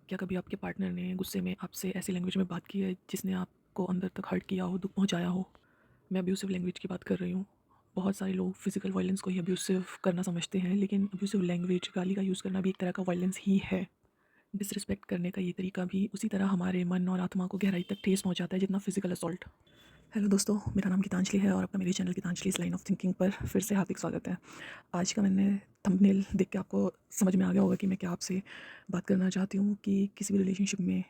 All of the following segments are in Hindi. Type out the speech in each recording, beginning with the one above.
क्या कभी आपके पार्टनर ने गुस्से में आपसे ऐसी लैंग्वेज में बात की है जिसने आपको अंदर तक हर्ट किया हो, दुःख पहुँचाया हो? मैं अब्यूसिव लैंग्वेज की बात कर रही हूँ। बहुत सारे लोग फ़िज़िकल वायलेंस को ही अब्यूसिव करना समझते हैं, लेकिन अब्यूसिव लैंग्वेज, गाली का यूज़ करना भी एक तरह का वायलेंस ही है। डिसरिस्पेक्ट करने का ये तरीका भी उसी तरह हमारे मन और आत्मा को गहराई तक ठेस पहुँचाता है जितना फ़िज़िकल असॉल्ट। हेलो दोस्तों, मेरा नाम गीतांजलि है और आपका मेरे चैनल गीतांजलि's लाइन ऑफ थिंकिंग पर फिर से हार्दिक स्वागत है। आज का मैंने थंबनेल देख के आपको समझ में आ गया होगा कि मैं क्या आपसे बात करना चाहती हूँ कि किसी भी रिलेशनशिप में,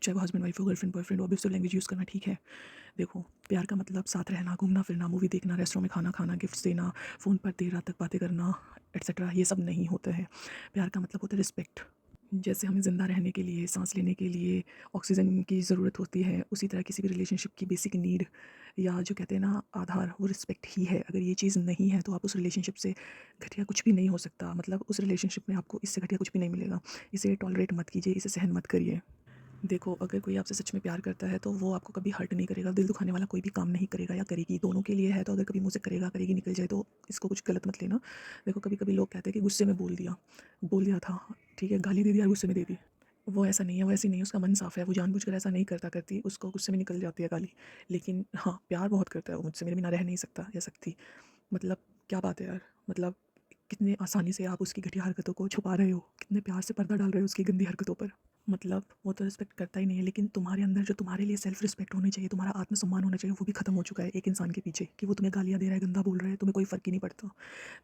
चाहे वो हस्बैंड वाइफ हो, गर्लफ्रेंड बॉयफ्रेंड हो, अब्यूसिव लैंग्वेज यूज़ करना ठीक है। देखो, प्यार का मतलब साथ रहना, घूमना फिरना, मूवी देखना, रेस्टोरेंट में खाना खाना, गिफ्ट्स देना, फ़ोन पर देर रात तक बातें करना एटसेट्रा, ये सब नहीं होता है। प्यार का मतलब होता है रिस्पेक्ट। जैसे हमें ज़िंदा रहने के लिए, सांस लेने के लिए ऑक्सीजन की ज़रूरत होती है, उसी तरह किसी भी रिलेशनशिप की बेसिक नीड या जो कहते हैं ना आधार, वो रिस्पेक्ट ही है। अगर ये चीज़ नहीं है तो आप उस रिलेशनशिप से घटिया कुछ भी नहीं हो सकता। मतलब उस रिलेशनशिप में आपको इससे घटिया कुछ भी नहीं मिलेगा। इसे टॉलरेट मत कीजिए, इसे सहन मत करिए। देखो, अगर कोई आपसे सच में प्यार करता है तो वो आपको कभी हर्ट नहीं करेगा, दिल दुखाने वाला कोई भी काम नहीं करेगा या करेगी, दोनों के लिए है। तो अगर कभी मुँह से करेगा, करेगी निकल जाए तो इसको कुछ गलत मत लेना। देखो, कभी-कभी लोग कहते हैं कि गुस्से में बोल दिया था, ठीक है, गाली दे दी और गुस्से में दे दी। वो ऐसा नहीं है, वो ऐसी नहीं है, उसका मन साफ़ है, वो जानबूझकर ऐसा नहीं करती, उसको गुस्से में निकल जाती है गाली। लेकिन हाँ, प्यार बहुत करता है वो मुझसे, मेरे बिना रह नहीं सकता या सकती। मतलब क्या बात है यार! मतलब कितने आसानी से आप उसकी घटिया हरकतों को छुपा रहे हो, कितने प्यार से पर्दा डाल रहे हो उसकी गंदी हरकतों पर। मतलब वो तो रिस्पेक्ट करता ही नहीं है, लेकिन तुम्हारे अंदर जो तुम्हारे लिए सेल्फ रिस्पेक्ट होनी चाहिए, तुम्हारा आत्मसम्मान होना चाहिए, वो भी खत्म हो चुका है एक इंसान के पीछे कि वो तुम्हें गालियाँ दे रहा है, गंदा बोल रहा है, तुम्हें कोई फ़र्क ही नहीं पड़ता।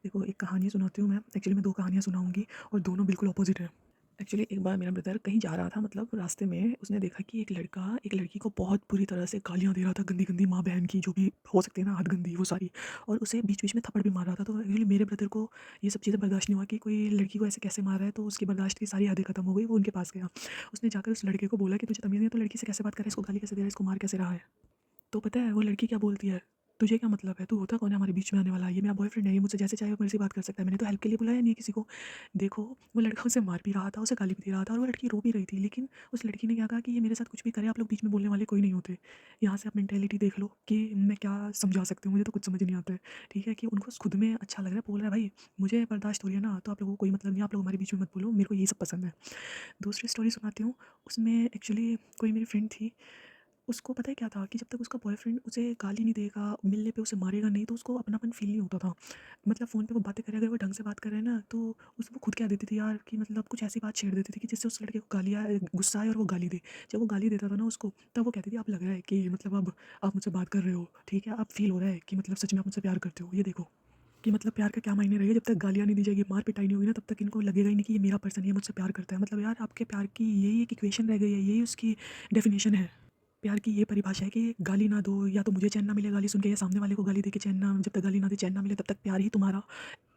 देखो, एक कहानी सुनाती हूँ मैं, एक्चुअली मैं 2 कहानियाँ सुनाऊँगी और दोनों बिल्कुल अपोज़िट हैं। एक्चुअली एक बार मेरा ब्रदर कहीं जा रहा था, मतलब रास्ते में उसने देखा कि एक लड़का एक लड़की को बहुत बुरी तरह से गालियाँ दे रहा था, गंदी-गंदी माँ-बहन की जो भी हो सकती है ना, हद गंदी वो सारी, और उसे बीच-बीच में थप्पड़ भी मार रहा था। तो एक्चुअली मेरे ब्रदर को ये सब चीज़ें बर्दाश्त नहीं हुआ कि कोई लड़की को ऐसे कैसे मार रहा है, तो उसकी बर्दाश्त की सारी हदें खत्म हो गई, वो उनके पास गया। उसने जाकर उस लड़के को बोला कि तुझे तमीज़ नहीं है, तू लड़की से कैसे बात कर रहा है, इसको गाली कैसे दे रहा है, इसको मार कैसे रहा है? तो पता है वो लड़की क्या बोलती है, तुझे क्या मतलब है? तू होता कौन है हमारे बीच में आने वाला? ये मेरा बॉयफ्रेंड है, ये मुझसे जैसे चाहे मर्ज़ी बात कर सकता है। मैंने तो हेल्प के लिए बुलाया नहीं है किसी को। देखो, वो लड़का उसे मार भी रहा था, उसे गाली भी दे रहा था और वो लड़की रो भी रही थी। लेकिन उस लड़की ने क्या कहा कि ये मेरे साथ कुछ भी करे, आप लोग बीच में बोलने वाले कोई नहीं होते। यहाँ से आप मेंटालिटी देख लो कि मैं क्या समझा सकती हूँ, मुझे तो कुछ समझ नहीं आता है। ठीक है कि उनको खुद में अच्छा लग रहा है, बोल रहा है भाई मुझे बर्दाश्त हो रही है ना, तो आप लोगों को कोई मतलब नहीं, आप लोग हमारे बीच में मत बोलो, मेरे को यही सब पसंद है। दूसरी स्टोरी सुनाती हूँ, उसमें एक्चुअली कोई मेरी फ्रेंड थी। उसको पता है क्या था कि जब तक उसका बॉयफ्रेंड उसे गाली नहीं देगा, मिलने पे उसे मारेगा नहीं, तो उसको अपनापन फ़ील नहीं होता था। मतलब फ़ोन पे वो बातें करे, अगर वो ढंग से बात कर रहा है ना, तो वो खुद कह देती थी यार कि मतलब कुछ ऐसी बात छेड़ देती थी कि जिससे उस लड़के को गुस्सा आए और वो गाली दे। जब वो गाली देता था ना उसको, तब वो कहती थी अब लग रहा है कि मतलब अब आप मुझसे बात कर रहे हो, ठीक है? अब फ़ील हो रहा है कि मतलब सच में आप मुझसे प्यार करते हो। ये देखो कि मतलब प्यार का क्या मायने रहेगा, जब तक गालियाँ नहीं दी जाएगी, मार पिटाई नहीं होगी ना, तब तक इनको लगेगा ही नहीं कि ये मेरा पर्सन है, ये मुझसे प्यार करता है। मतलब यार आपके प्यार की यही एक इक्वेशन रह गई है, यही उसकी डेफिनेशन है। प्यार की ये परिभाषा है कि गाली ना दो, या तो मुझे चैन ना मिले गाली सुन के, या सामने वाले को गाली दे के चैन ना, जब तक गाली ना दे चैन ना मिले, तब तक प्यार ही तुम्हारा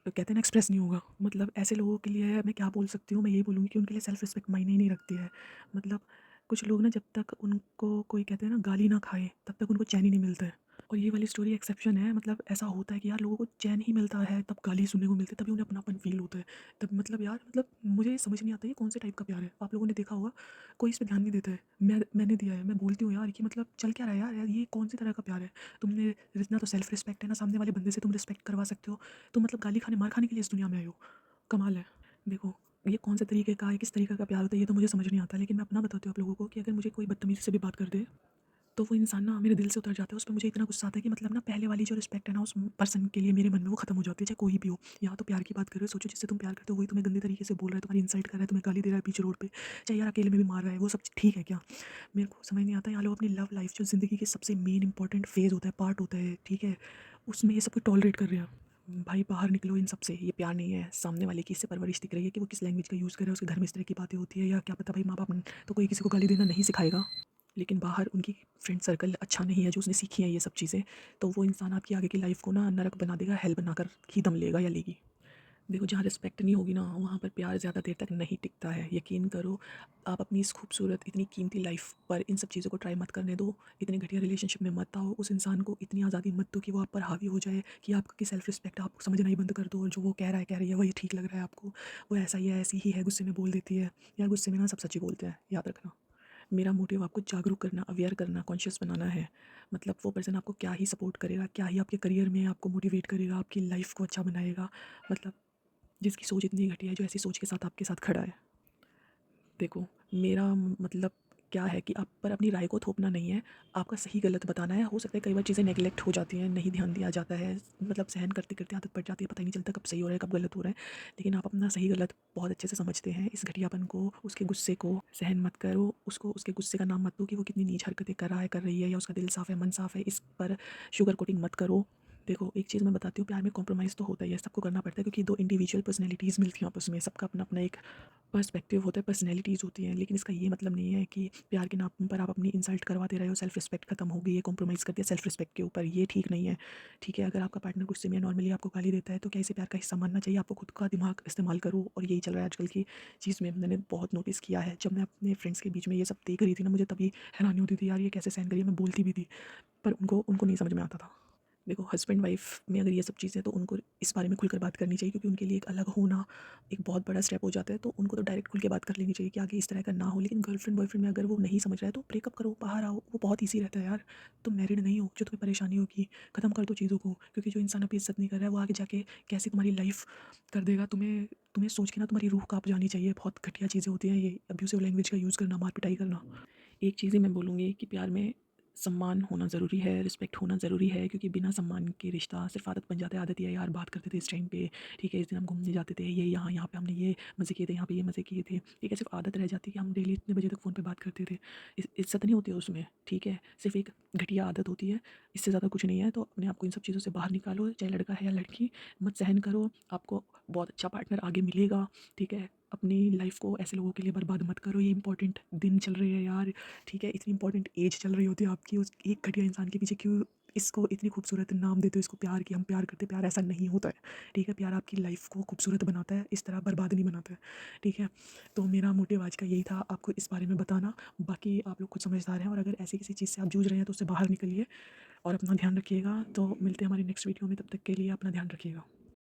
कहते हैं ना एक्सप्रेस नहीं होगा। मतलब ऐसे लोगों के लिए मैं क्या बोल सकती हूँ, मैं यही बोलूँगी कि उनके लिए सेल्फ रिस्पेक्ट मायने ही नहीं रखती है। मतलब कुछ लोग ना, जब तक उनको कोई कहते हैं ना गाली ना खाए, तब तक उनको चैन ही नहीं मिलता है। और ये वाली स्टोरी एक्सेप्शन है। मतलब ऐसा होता है कि यार लोगों को चैन ही मिलता है तब गाली सुनने को मिलती है, तभी उन्हें अपनापन फ़ील होता है। तब मतलब यार, मतलब मुझे समझ नहीं आता ये कौन से टाइप का प्यार है। आप लोगों ने देखा होगा, कोई इस पे ध्यान नहीं देता है। मैंने दिया है, मैं बोलती हूँ यार कि मतलब चल क्या रहा है यार, ये कौन सी तरह का प्यार है? तुमने इतना तो सेल्फ रिस्पेक्ट है ना, सामने वाले बंदे से तुम रिस्पेक्ट करवा सकते हो, तुम मतलब गाली खाने मार खाने के लिए इस दुनिया में आए हो। कमाल है। देखो, ये कौन से तरीके का है, किस तरीके का प्यार होता है, ये तो मुझे समझ नहीं आता, लेकिन मैं अपना बताती हूँ आप लोगों को कि अगर मुझे कोई बदतमीज़ी से भी बात कर दे, तो वो इंसान ना मेरे दिल से उतर जाता है। उस पे मुझे इतना गुस्सा आता है कि मतलब ना पहले वाली जो रिस्पेक्ट है ना उस पर्सन के लिए मेरे मन में, वो खत्म हो जाती है, चाहे कोई भी हो। यहाँ तो प्यार की बात कर रहे हो, सोचो जिससे तुम प्यार करते हो वही तुम्हें गंदे तरीके से बोल रहा है, तुम्हारी इंसल्ट कर रहा है, तुम्हें गाली दे रहा है बीच रोड पे, चाहे यार अकेले में भी मार रहा है, वो सब ठीक है क्या? मेरे को समझ नहीं आता। यहाँ लोग अपनी लव लाइफ, जो ज़िंदगी के सबसे मेन इंपॉर्टेंट फेज़ होता है, पार्ट होता है, ठीक है, उसमें ये सब कुछ टॉलरेट कर रहे हैं। भाई बाहर निकलो इन सब से, ये प्यार नहीं है। सामने वाले की इससे परवरिश दिख रही है कि वो किस लैंग्वेज का यूज़ कर रहा है, उसके घर में इस तरह की बातें होती है, या क्या पता भाई माँ बाप तो कोई किसी को गाली देना नहीं सिखाएगा, लेकिन बाहर उनकी फ्रेंड सर्कल अच्छा नहीं है जो उसने सीखी है ये सब चीज़ें, तो वो इंसान आपकी आगे की लाइफ को ना नरक बना देगा, हेल बनाकर ही दम लेगा या लेगी। देखो, जहाँ रिस्पेक्ट नहीं होगी ना, वहाँ पर प्यार ज़्यादा देर तक नहीं टिकता है, यकीन करो। आप अपनी इस खूबसूरत इतनी कीमती लाइफ पर इन सब चीज़ों को ट्राई मत करने दो। इतने घटिया रिलेशनशिप में मत आओ। उस इंसान को इतनी आज़ादी मत दो कि वो आप पर हावी हो जाए, कि आपकी सेल्फ रिस्पेक्ट आप समझना ही बंद कर दो, और जो वो कह रहा है कह रही है वही ठीक लग रहा है आपको, वो ऐसा ही है ऐसी ही है, गुस्से में बोल देती है। यार गुस्से में ना सब सच ही बोलते हैं, याद रखना। मेरा मोटिव आपको जागरूक करना, अवेयर करना, कॉन्शियस बनाना है। मतलब वो पर्सन आपको क्या ही सपोर्ट करेगा, क्या ही आपके करियर में आपको मोटिवेट करेगा, आपकी लाइफ को अच्छा बनाएगा। मतलब जिसकी सोच इतनी घटिया है, जो ऐसी सोच के साथ आपके साथ खड़ा है। देखो, मेरा मतलब क्या है कि आप पर अपनी राय को थोपना नहीं है, आपका सही गलत बताना है। हो सकता है कई बार चीज़ें नेगलेक्ट हो जाती हैं, नहीं ध्यान दिया जाता है, मतलब सहन करते-करते आदत पड़ जाती है, पता ही नहीं चलता कब सही हो रहा है, कब गलत हो रहा है। लेकिन आप अपना सही गलत बहुत अच्छे से समझते हैं। इस घटियापन को, उसके गुस्से को सहन मत करो, उसको उसके गुस्से का नाम मत दो कि वो कितनी नीच हरकतें कर रहा है, कर रही है, या उसका दिल साफ़ है, मन साफ़ है, इस पर शुगर कोटिंग मत करो। देखो, एक चीज़ मैं बताती हूँ, प्यार में कॉम्प्रोमाइज़ तो होता ही है, सबको करना पड़ता है, क्योंकि 2 इंडिविजुअल पर्सनैलिटीज़ मिलती हैं आपस में, सबका अपना-अपना एक पर्सपेक्टिव होता है, पर्सनैलिटीज़ होती हैं। लेकिन इसका ये मतलब नहीं है कि प्यार के नाम पर आप अपनी इंसल्ट करवाते रहे हो, सेल्फ रिस्पेक्ट खत्म हो गई है, कॉम्प्रोमाइज़ कर दिया सेल्फ रिस्पेक्ट के ऊपर, ये ठीक नहीं है। ठीक है, अगर आपका पार्टनर गुस्से में नॉर्मली आपको गाली देता है, तो क्या इसे प्यार का हिस्सा मानना चाहिए? आपको खुद का दिमाग इस्तेमाल करो। और यही चल रहा है आजकल की चीज़ में, मैंने बहुत नोटिस किया है। जब मैं अपने फ्रेंड्स के बीच में ये सब देख रही थी ना, मुझे तभी हैरानी होती थी, यार ये कैसे सहन करिए, मैं बोलती भी थी, पर उनको उनको नहीं समझ में आता था। देखो, हस्बैंड वाइफ में अगर ये सब चीज़ें हैं, तो उनको इस बारे में खुलकर बात करनी चाहिए, क्योंकि उनके लिए एक अलग होना एक बहुत बड़ा स्टेप हो जाता है। तो उनको तो डायरेक्ट खुल के बात कर लेनी चाहिए कि आगे इस तरह का ना हो। लेकिन गर्लफ्रेंड बॉयफ्रेंड में अगर वो नहीं समझ रहा है, तो ब्रेकअप करो, बाहर आओ, वो बहुत ईजी रहता है यार। तुम मैरिड नहीं हो जो तुम्हें परेशानी होगी, खत्म कर दो चीज़ों को, क्योंकि जो इंसान अभी इज्जत नहीं कर रहा है, वो आगे जाके कैसे तुम्हारी लाइफ कर देगा। तुम्हें तुम्हें सोच के ना तुम्हारी रूह काँप जानी चाहिए। बहुत घटिया चीज़ें होती हैं ये, अब्यूसिव लैंग्वेज का यूज़ करना, मार पिटाई करना। एक चीज़ ही मैं बोलूँगी कि प्यार में सम्मान होना ज़रूरी है, रिस्पेक्ट होना ज़रूरी है, क्योंकि बिना सम्मान के रिश्ता सिर्फ़ आदत बन जाता है। आदत ये है, यार बात करते थे इस टाइम पे, ठीक है, इस दिन हम घूमने जाते थे, ये यहाँ पे हमने ये मज़े किए थे, यहाँ पे ये मज़े किए थे, ठीक है, सिर्फ़ आदत रह जाती है कि हम डेली इतने बजे तक फ़ोन पे बात करते थे। इज़्ज़त नहीं होती है उसमें, ठीक है, सिर्फ़ एक घटिया आदत होती है, इससे ज़्यादा कुछ नहीं है। तो अपने आप को इन सब चीज़ों से बाहर निकालो, चाहे लड़का है या लड़की, मत सहन करो, आपको बहुत अच्छा पार्टनर आगे मिलेगा, ठीक है। अपनी लाइफ़ को ऐसे लोगों के लिए बर्बाद मत करो। ये इंपॉर्टेंट दिन चल रहे हैं यार, ठीक है, इतनी इंपॉर्टेंट एज चल रही होती है आपकी, उस एक घटिया इंसान के पीछे क्यों इसको इतनी खूबसूरत नाम देते हो, इसको प्यार कि हम प्यार करते हैं। प्यार ऐसा नहीं होता है, ठीक है। प्यार आपकी लाइफ को खूबसूरत बनाता है, इस तरह बर्बाद नहीं बनाता है, ठीक है। तो मेरा मोटिव आज का यही था, आपको इस बारे में बताना। बाकी आप लोग खुद समझदार हैं, और अगर ऐसी किसी चीज़ से आप जूझ रहे हैं तो उससे बाहर निकलिए और अपना ध्यान रखिएगा। तो मिलते हैं हमारी नेक्स्ट वीडियो में, तब तक के लिए अपना ध्यान रखिएगा।